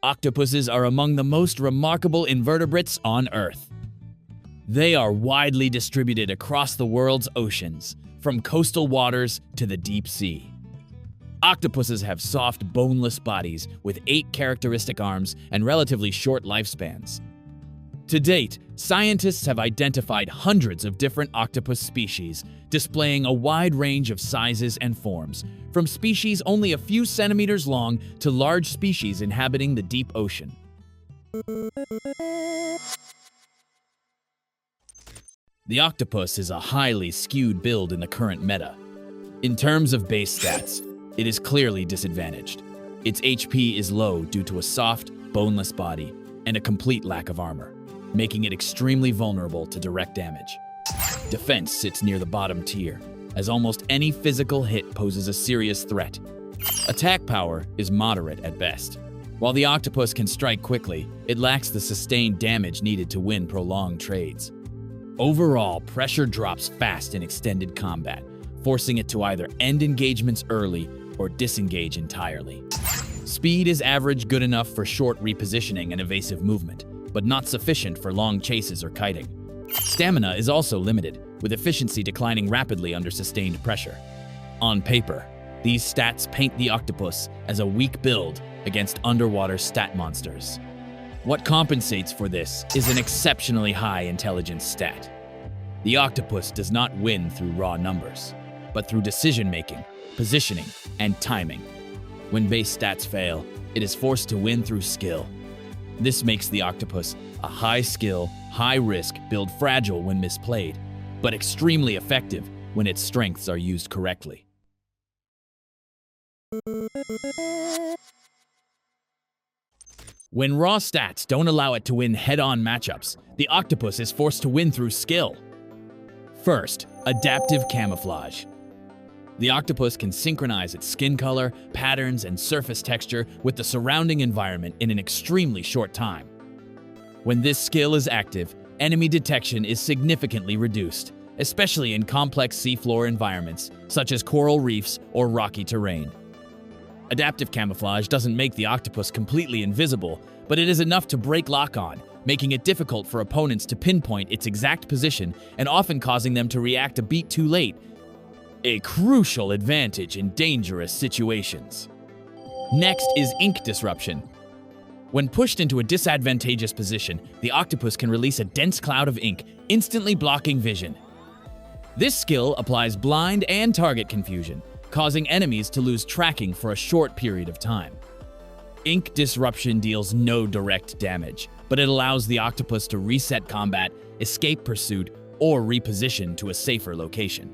octopuses are among the most remarkable invertebrates on Earth. They are widely distributed across the world's oceans, from coastal waters to the deep sea. Octopuses have soft, boneless bodies with 8 characteristic arms and relatively short lifespans. To date, scientists have identified hundreds of different octopus species, displaying a wide range of sizes and forms, from species only a few centimeters long to large species inhabiting the deep ocean. The octopus is a highly skewed build in the current meta. In terms of base stats, it is clearly disadvantaged. Its HP is low due to a soft, boneless body and a complete lack of armor, making it extremely vulnerable to direct damage. Defense sits near the bottom tier, as almost any physical hit poses a serious threat. Attack power is moderate at best. While the octopus can strike quickly, it lacks the sustained damage needed to win prolonged trades. Overall, pressure drops fast in extended combat, forcing it to either end engagements early or disengage entirely. Speed is average, good enough for short repositioning and evasive movement, but not sufficient for long chases or kiting. Stamina is also limited, with efficiency declining rapidly under sustained pressure. On paper, these stats paint the octopus as a weak build against underwater stat monsters. What compensates for this is an exceptionally high intelligence stat. The octopus does not win through raw numbers, but through decision-making, positioning, and timing. When base stats fail, it is forced to win through skill. This makes the octopus a high-skill, high-risk build, fragile when misplayed, but extremely effective when its strengths are used correctly. When raw stats don't allow it to win head-on matchups, the octopus is forced to win through skill. First, adaptive camouflage. The octopus can synchronize its skin color, patterns, and surface texture with the surrounding environment in an extremely short time. When this skill is active, enemy detection is significantly reduced, especially in complex seafloor environments such as coral reefs or rocky terrain. Adaptive camouflage doesn't make the octopus completely invisible, but it is enough to break lock-on, making it difficult for opponents to pinpoint its exact position and often causing them to react a beat too late. A crucial advantage in dangerous situations. Next is ink disruption. When pushed into a disadvantageous position, the octopus can release a dense cloud of ink, instantly blocking vision. This skill applies blind and target confusion, causing enemies to lose tracking for a short period of time. Ink disruption deals no direct damage, but it allows the octopus to reset combat, escape pursuit, or reposition to a safer location.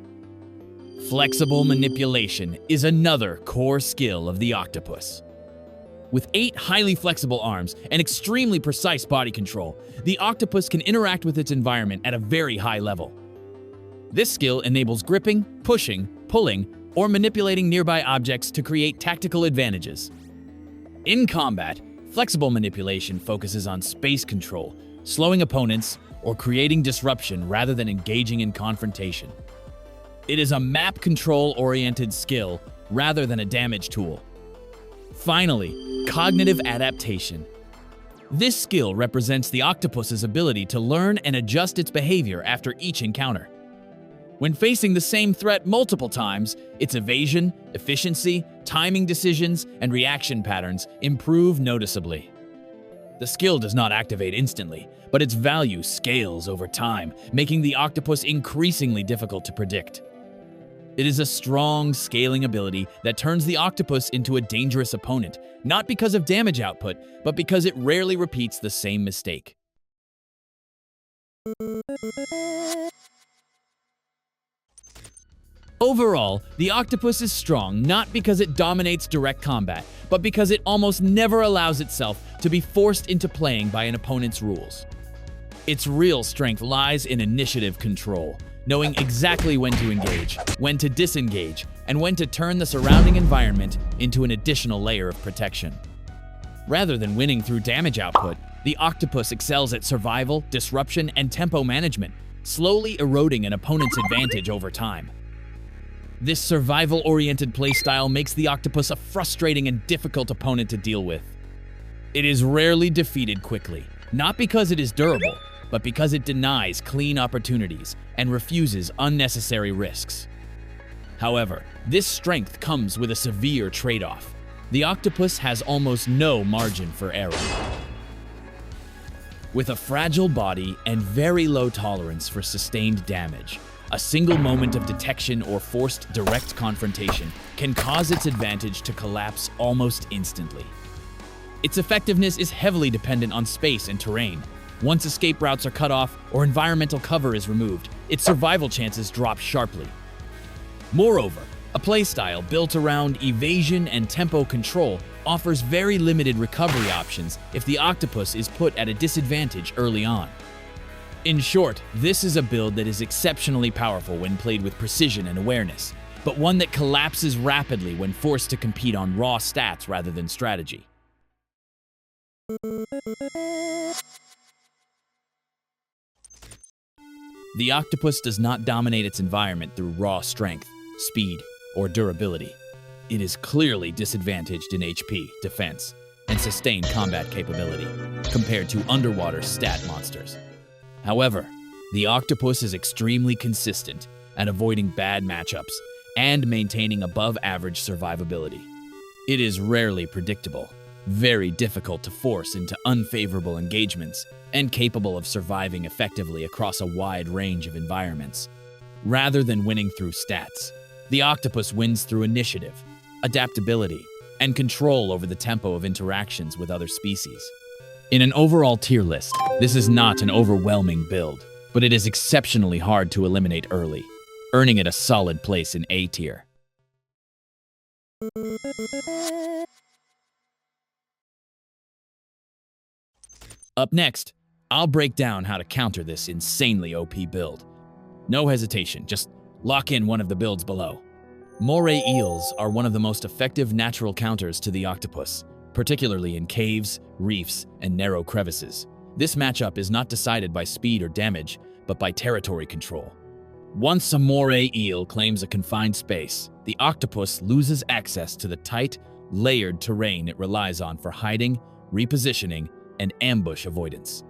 Flexible manipulation is another core skill of the octopus. With 8 highly flexible arms and extremely precise body control, the octopus can interact with its environment at a very high level. This skill enables gripping, pushing, pulling, or manipulating nearby objects to create tactical advantages. In combat, flexible manipulation focuses on space control, slowing opponents, or creating disruption rather than engaging in confrontation. It is a map control-oriented skill rather than a damage tool. Finally, cognitive adaptation. This skill represents the octopus's ability to learn and adjust its behavior after each encounter. When facing the same threat multiple times, its evasion, efficiency, timing decisions, and reaction patterns improve noticeably. The skill does not activate instantly, but its value scales over time, making the octopus increasingly difficult to predict. It is a strong scaling ability that turns the octopus into a dangerous opponent, not because of damage output, but because it rarely repeats the same mistake. Overall, the octopus is strong not because it dominates direct combat, but because it almost never allows itself to be forced into playing by an opponent's rules. Its real strength lies in initiative control, knowing exactly when to engage, when to disengage, and when to turn the surrounding environment into an additional layer of protection. Rather than winning through damage output, the octopus excels at survival, disruption, and tempo management, slowly eroding an opponent's advantage over time. This survival-oriented playstyle makes the octopus a frustrating and difficult opponent to deal with. It is rarely defeated quickly, not because it is durable, but because it denies clean opportunities and refuses unnecessary risks. However, this strength comes with a severe trade-off. The octopus has almost no margin for error. With a fragile body and very low tolerance for sustained damage, a single moment of detection or forced direct confrontation can cause its advantage to collapse almost instantly. Its effectiveness is heavily dependent on space and terrain. Once escape routes are cut off or environmental cover is removed, its survival chances drop sharply. Moreover, a playstyle built around evasion and tempo control offers very limited recovery options if the octopus is put at a disadvantage early on. In short, this is a build that is exceptionally powerful when played with precision and awareness, but one that collapses rapidly when forced to compete on raw stats rather than strategy. The octopus does not dominate its environment through raw strength, speed, or durability. It is clearly disadvantaged in HP, defense, and sustained combat capability compared to underwater stat monsters. However, the octopus is extremely consistent at avoiding bad matchups and maintaining above-average survivability. It is rarely predictable, very difficult to force into unfavorable engagements, and capable of surviving effectively across a wide range of environments. Rather than winning through stats, the octopus wins through initiative, adaptability, and control over the tempo of interactions with other species. In an overall tier list, this is not an overwhelming build, but it is exceptionally hard to eliminate early, earning it a solid place in A tier. Up next, I'll break down how to counter this insanely OP build. No hesitation, just lock in one of the builds below. Moray eels are one of the most effective natural counters to the octopus, particularly in caves, reefs, and narrow crevices. This matchup is not decided by speed or damage, but by territory control. Once a moray eel claims a confined space, the octopus loses access to the tight, layered terrain it relies on for hiding, repositioning, and ambush avoidance.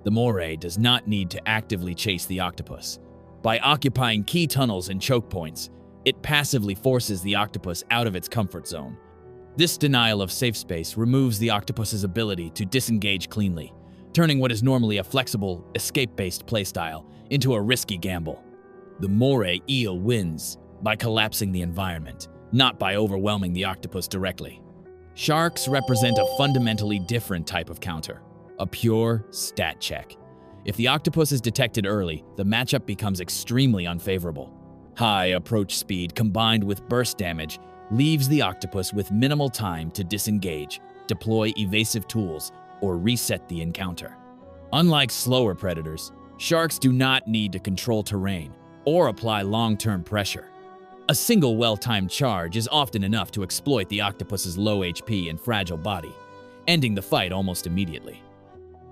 The moray does not need to actively chase the octopus. By occupying key tunnels and choke points, it passively forces the octopus out of its comfort zone. This denial of safe space removes the octopus's ability to disengage cleanly, turning what is normally a flexible, escape-based playstyle into a risky gamble. The moray eel wins by collapsing the environment, not by overwhelming the octopus directly. Sharks represent a fundamentally different type of counter, a pure stat check. If the octopus is detected early, the matchup becomes extremely unfavorable. High approach speed combined with burst damage leaves the octopus with minimal time to disengage, deploy evasive tools, or reset the encounter. Unlike slower predators, sharks do not need to control terrain or apply long-term pressure. A single well-timed charge is often enough to exploit the octopus's low HP and fragile body, ending the fight almost immediately.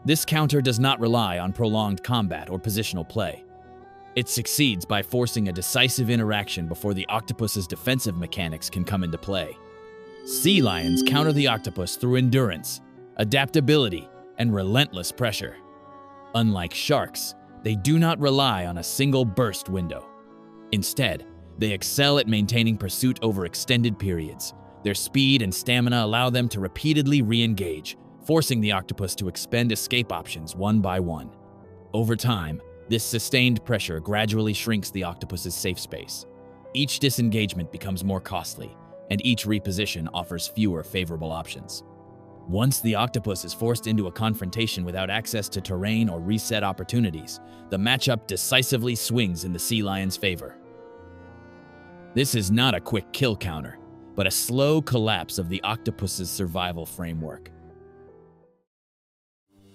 This counter does not rely on prolonged combat or positional play. It succeeds by forcing a decisive interaction before the octopus's defensive mechanics can come into play. Sea lions counter the octopus through endurance, adaptability, and relentless pressure. Unlike sharks, they do not rely on a single burst window. Instead, they excel at maintaining pursuit over extended periods. Their speed and stamina allow them to repeatedly re-engage, forcing the octopus to expend escape options one by one. Over time, this sustained pressure gradually shrinks the octopus's safe space. Each disengagement becomes more costly, and each reposition offers fewer favorable options. Once the octopus is forced into a confrontation without access to terrain or reset opportunities, the matchup decisively swings in the sea lion's favor. This is not a quick kill counter, but a slow collapse of the octopus's survival framework.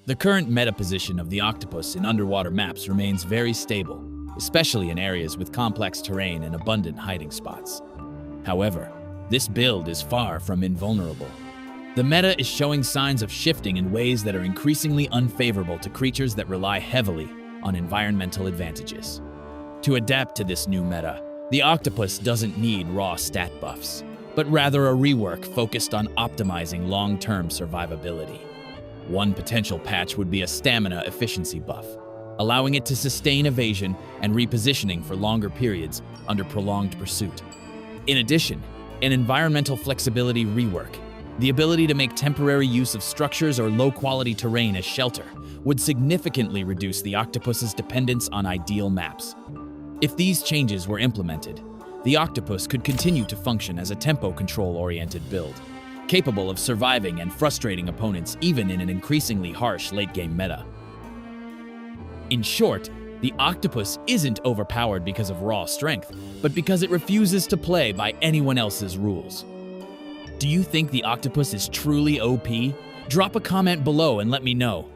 The current meta position of the octopus in underwater maps remains very stable, especially in areas with complex terrain and abundant hiding spots. However, this build is far from invulnerable. The meta is showing signs of shifting in ways that are increasingly unfavorable to creatures that rely heavily on environmental advantages. To adapt to this new meta, the octopus doesn't need raw stat buffs, but rather a rework focused on optimizing long-term survivability. One potential patch would be a stamina efficiency buff, allowing it to sustain evasion and repositioning for longer periods under prolonged pursuit. In addition, an environmental flexibility rework, the ability to make temporary use of structures or low-quality terrain as shelter, would significantly reduce the octopus's dependence on ideal maps. If these changes were implemented, the octopus could continue to function as a tempo control-oriented build, capable of surviving and frustrating opponents even in an increasingly harsh late-game meta. In short, the octopus isn't overpowered because of raw strength, but because it refuses to play by anyone else's rules. Do you think the octopus is truly OP? Drop a comment below and let me know.